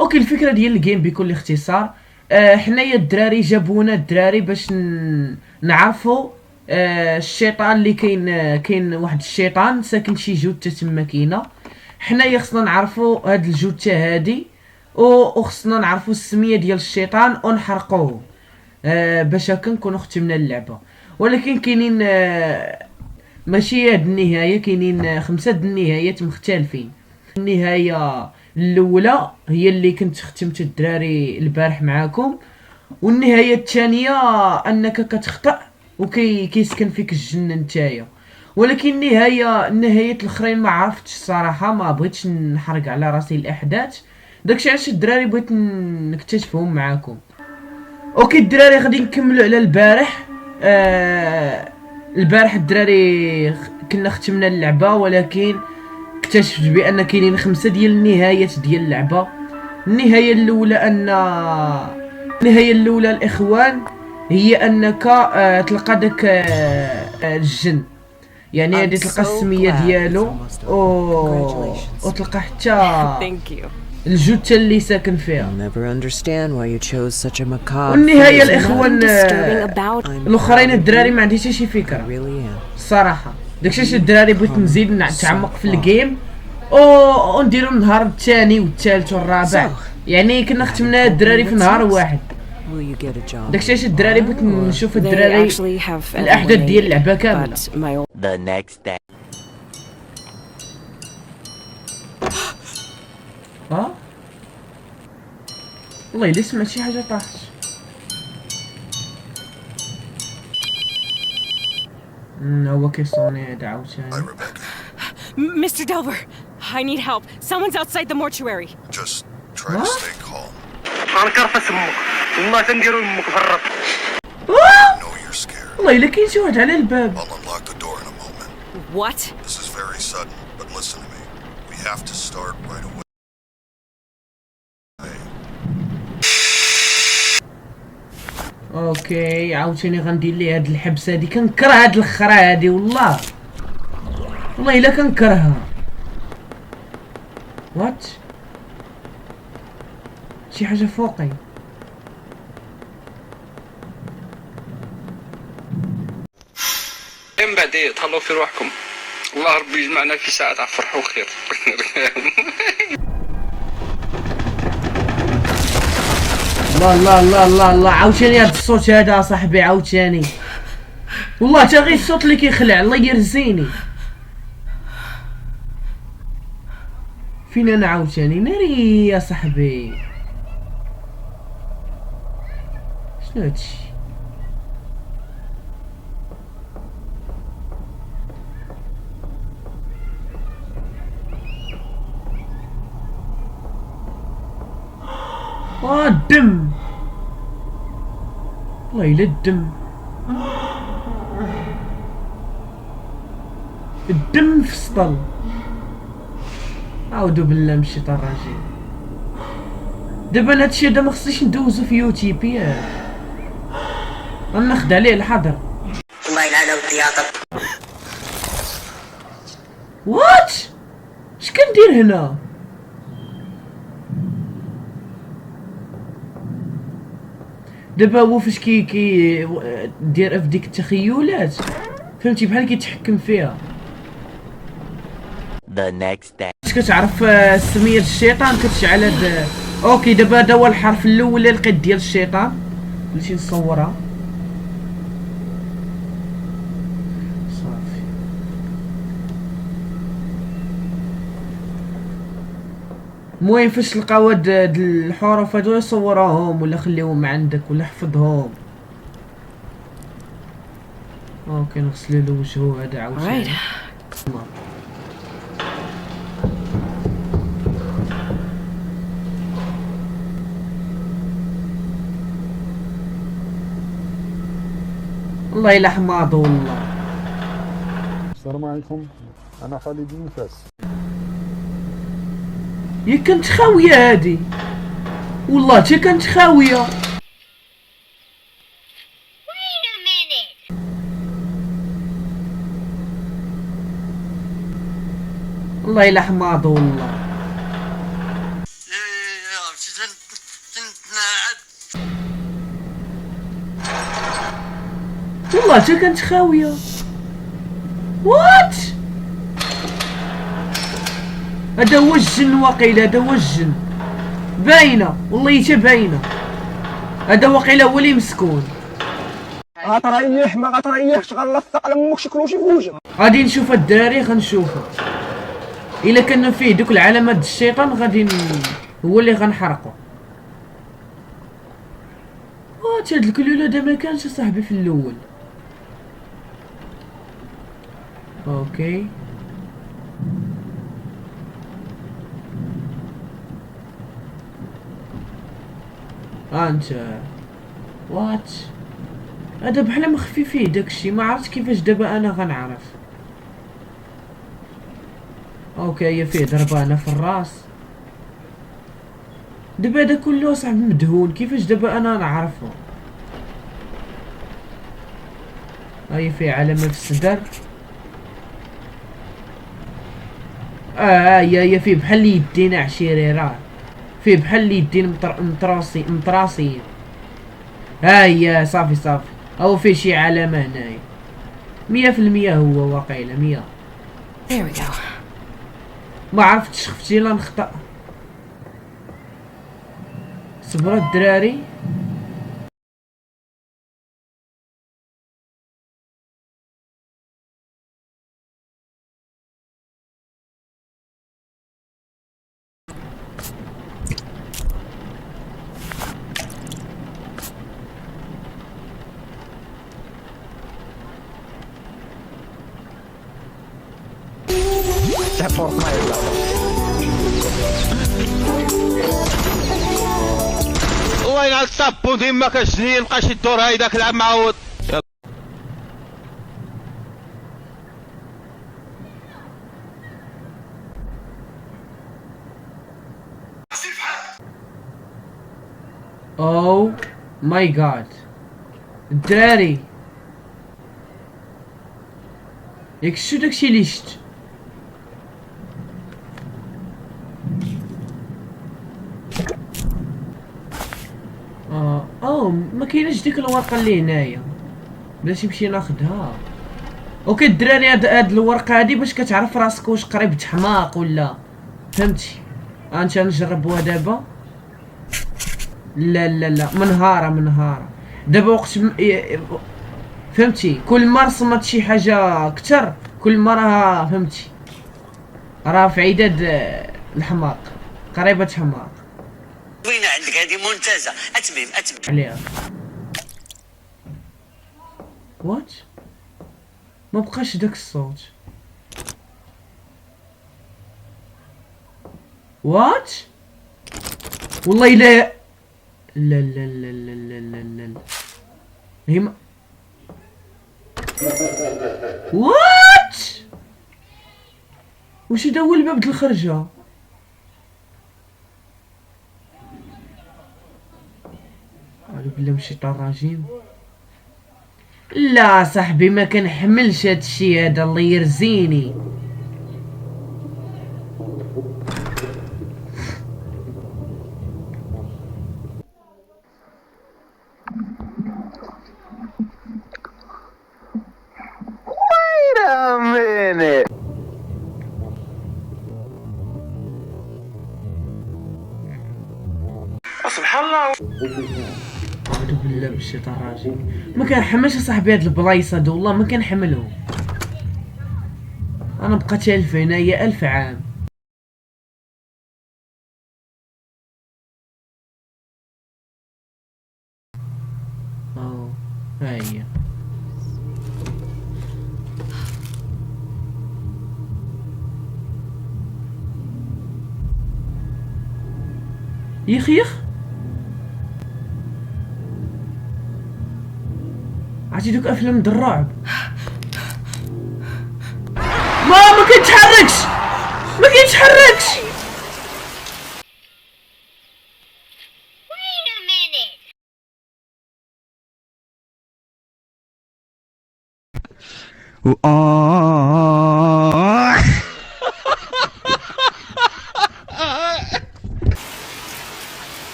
اوكي، الفكره ديال الجيم بكل اختصار، حنايا الدراري جابونا الدراري باش نعرفوا الشيطان اللي كاين واحد الشيطان ساكن شي جوته تما كاينه. حنايا خصنا نعرفوا هاد الجوته هادي، وخصنا نعرفوا السميه ديال الشيطان ونحرقوه، باش هكا نكونوا ختمنا اللعبه. ولكن كاينين ماشي هاد النهايه، كاينين 5 د النهايات مختلفين. النهايه الاولى هي اللي كنت ختمت الدراري البارح معاكم، والنهايه الثانيه انك كتخطأ كيسكن فيك الجن نتايا. ولكن النهايات الاخرين ما عرفتش الصراحه، ما بغيتش نحرق على راسي الاحداث. داكشي علاش الدراري بغيت نكتشفهم معاكم. اوكي الدراري غادي نكملوا على البارح. البارح الدراري كنا ختمنا اللعبه، ولكن اكتشفت بان كاينين 5 ديال النهايات ديال اللعبه. النهايه الاولى الاخوان هي انك تلقى داك الجن، يعني غادي تلقى السميه ديالو وتلقى حتى الجوته اللي ساكن فيها. والنهايه الاخوان الاخرين الدراري ما عندي حتى شي فكره الصراحه. داكشي علاش الدراري بغيت نزيد نتعمق في الجيم ونديرو النهار الثاني والثالث والرابع، يعني كنا ختمنا الدراري في نهار واحد. داكشي علاش الدراري بغيت نشوف الدراري الاحداث ديال اللعبه كامله. والله الا سمعت شي حاجه طاحت. هو كيصوني هذا عاوتاني. Mr. Delver, I need help. Someone's outside the mortuary. Just try to stay calm. غنكرفس امك وما تنديرو امك في الرب. I know you're scared. والله الا كاين شي واحد على الباب. I'll unlock the door in a moment. What? This is very sudden, but listen to me. We have to start right away. اوكي عاوتاني غندير ليه هاد الحبس هادي. كنكره هاد الخرا هادي والله الا كنكرهها. وات شي حاجه فوقي. من بعد تهلاو في روحكم، الله ربي يجمعنا في ساعة تاع فرح وخير. الله عاوتاني هاد الصوت هذا صاحبي عاوتاني، والله تا غير الصوت اللي كيخلع. الله يرزيني. فين انا عاوتاني؟ ناري يا صاحبي. شنو هادشي؟ الدم. والله الا الدم في السطل. اعوذ بالله من الشيطان الرجيم. دابا انا هادشي هذا ما خصنيش ندوزو في يوتيوب ياك، غناخد عليه الحظر. الله يلعن التياتر. وات اش كندير هنا؟ دابا هو فاش كي دير في ديك التخيلات، فهمتي، بحال كيتحكم فيها. باش كتعرف سمية الشيطان كتشعل هاد. اوكي دابا هذا هو الحرف الاول اللي لقيت ديال الشيطان. بلاتي نصورها صافي. المهم فاش تلقاو هاد الحروف هادو صورهم ولا خليهم عندك ولا حفظهم. اوكي نغسل له وجهه هذا عاوتاني. والله الا حماض والله. السلام عليكم، انا خالد نفاس. يا كانت خاويه هادي، والله تا كانت خاويه. والله الا حماض والله. والله حتى كانت خاويه. وات هذا هو الجن واقيلا، هذا هو الجن باينه والله حتى باينه. هذا واقيلا هو اللي مسكون. غتريح ما غتريحش غنلصق على امك شكلو شي بوجه. غادي نشوف الدراري غنشوفو الا كان فيه دوك العلامات د الشيطان غادي هو اللي غنحرقو. وات هاد الكلوله دا ما كانش صاحبي في الاول. اوكي انت وات هذا بحال مخفي فيه داكشي، ما عرفت كيفاش دابا انا غنعرف. اوكي هي فيه ضربه هنا في الراس. دابا هذا كله صاحبي مدهون، كيفاش دابا انا نعرفو؟ هاي فيه علامه في الصدر. هي فيه بحال يدين عشيريرات، فيه بحال يدين مطراسين. هي صافي او فيه شي علامه هنايا 100% هو واقيلا 100. There we go. ما عرفتش خفتي لا نخطأ. صبروا الدراري. الله ينعل صابو ديما كجني نبقى شي الدور هايدا كنلعب معاود. او ماي جاد الدراري ياك شو داكشي اللي شت. ما كايناش ديك الورقه اللي هنايا، بلاتي نمشي ناخدها. اوكي الدراري هاد الورقه هادي باش كتعرف راسك واش قريب تحماق ولا فهمتي. انت نجربوها دابا. لا منهاره دابا وقت فهمتي كل ما رسمت شي حاجه كتر كل ما راه فهمتي راه في عداد الحماق قريبه حماق. وين عندك هذه ممتازه. اتمم عليها وات ما بقاش داك الصوت. وات والله لا لا هي ما وات واش هذا هو الباب د الخرجه. اعوذ بالله من الشيطان الرجيم. لا صاحبي ما كنحملش هادشي هذا الله يرزيني. سبحان الله. اعوذ بالله من الشيطان الرجيم. ما كنحملش صاحبي هاد البلايص هادو والله ما كنحملهم. انا بقيت 1000 هنايا 1000 عام. ها هي يخ عرفتي دوك افلام د الرعب. ما كيتحركش ما كيتحركش.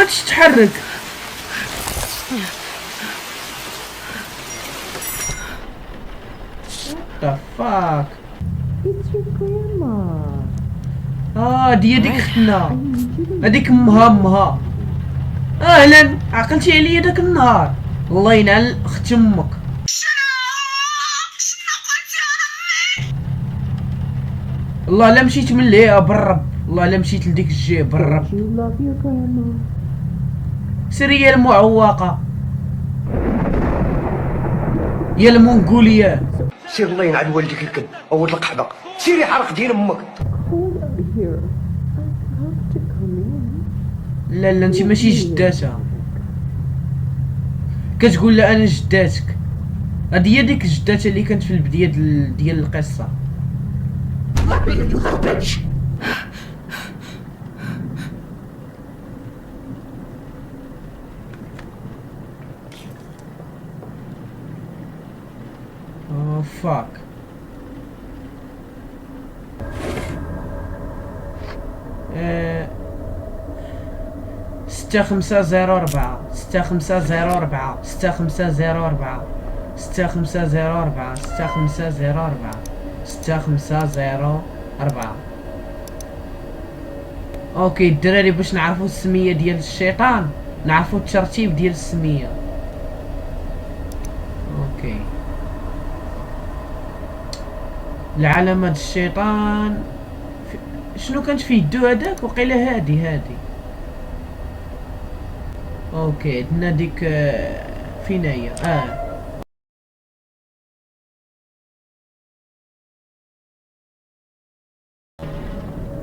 عادش تحرك. What the fuck. هادي هذيك ختنا، هذيك امها. اهلا، عقلتي عليا داك النهار. الله ينعل اخت امك. والله لا مشيت من ليها بالرب، والله لا مشيت لديك الجهه بالرب. سيري يا المعوقه يا المنغوليه. سير الله ينعل والديك الكلب او القحبه، سيري حرق دين امك. لا انت ماشي جداتها، كتقول لا انا جداتك. هادي هي ديك جداتها اللي كانت في البدايه ديال القصه. Oh fuck. ستة خمسة زيرو ربعة، 6504 6504 6504 6504 6504. اوكي الدراري، باش نعرفوا السمية ديال الشيطان نعرفوا الترتيب ديال السمية. اوكي العلامة د الشيطان شنو كانت في يدو هذاك؟ وقيله هادي. اوكي عندنا ديك فين هي؟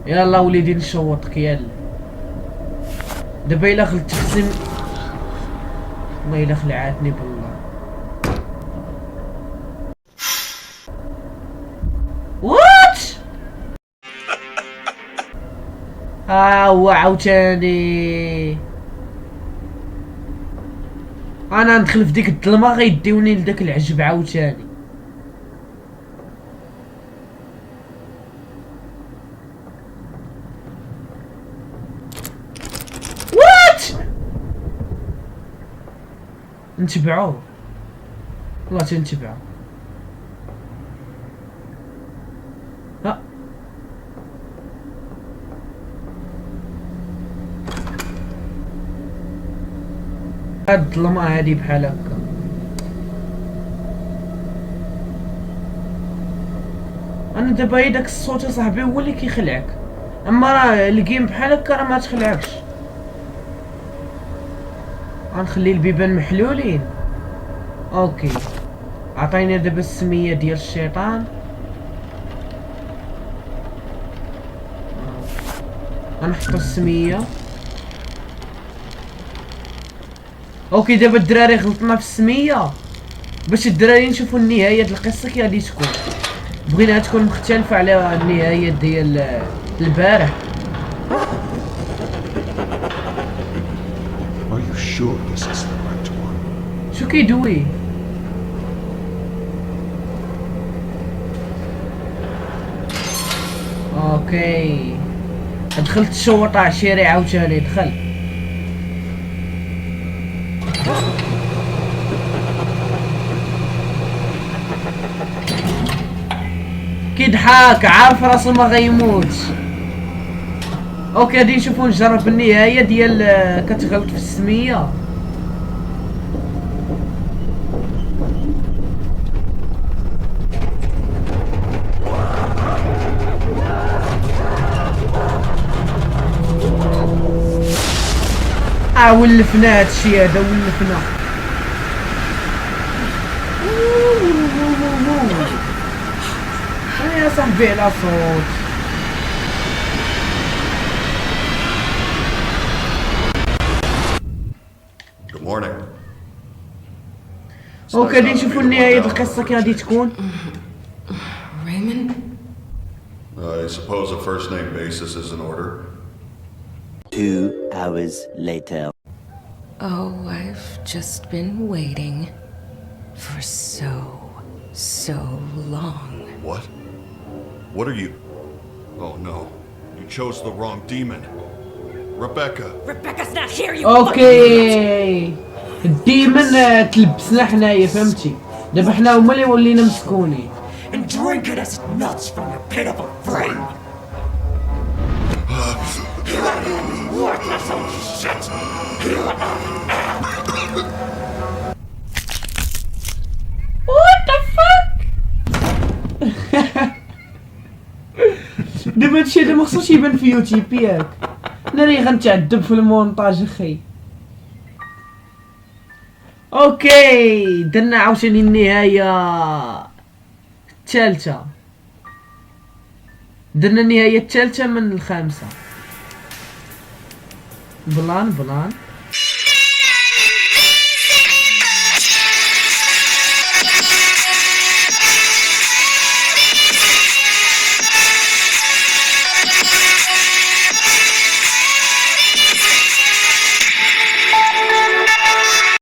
يلا وليدي نشوطك يلا. دابا الا غلطت في السم والله الا خلعتني بالله. وات هو عاوتاني انا ندخل في ديك الظلمه غيديوني لداك العجب عاوتاني. وات نتبعوه والله تنتبعو. هاد الظلمة هادي بحال هكا. انا دابا هي داك الصوت اصاحبي هو اللي كيخلعك، اما راه الجيم بحال هكا راه ما تخلعكش. غنخلي البيبان محلولين. اوكي عطينا دابا السمية ديال الشيطان. غنحطو السمية. اوكي دابا الدراري غلطنا في السمية باش الدراري نشوفوا النهاية ديال القصة كي غادي تكون. بغيناها تكون مختلفة على النهاية ديال البارح. Are you sure this is the right one? شو كيدوي؟ اوكي دخلت الشوط عشيري عاوتاني دخل. كيضحك عارف راسو ما غيموتش. اوكي غادي نشوفو نجرب النهاية ديال كتغلط في السمية. ولفنا هادشي هذا ولفنا. يا صاحبي على صوت. Good morning. اوكي غادي نشوفوا النهاية القصة كي غادي تكون. Raymond? I suppose a first name basis is in order. 2 hours later. Oh, I've just been waiting for so long. What? What are you? Oh no. You chose the wrong demon. Rebecca. Rebecca's not here, you اوكي ديما تلبسنا حنايا فهمتي. دابا حنا هما اللي ولينا مسكونين. And drink it as it melts from your pitiful frame. Worthless old shit. What the fuck. دابا هادشي هذا مخصوص يبان في يوتيوب ياك. انا راه غنتعذب في المونتاج اخي. اوكي درنا عاوتاني النهاية الثالثة. درنا النهاية الثالثة من الخامسة. بلان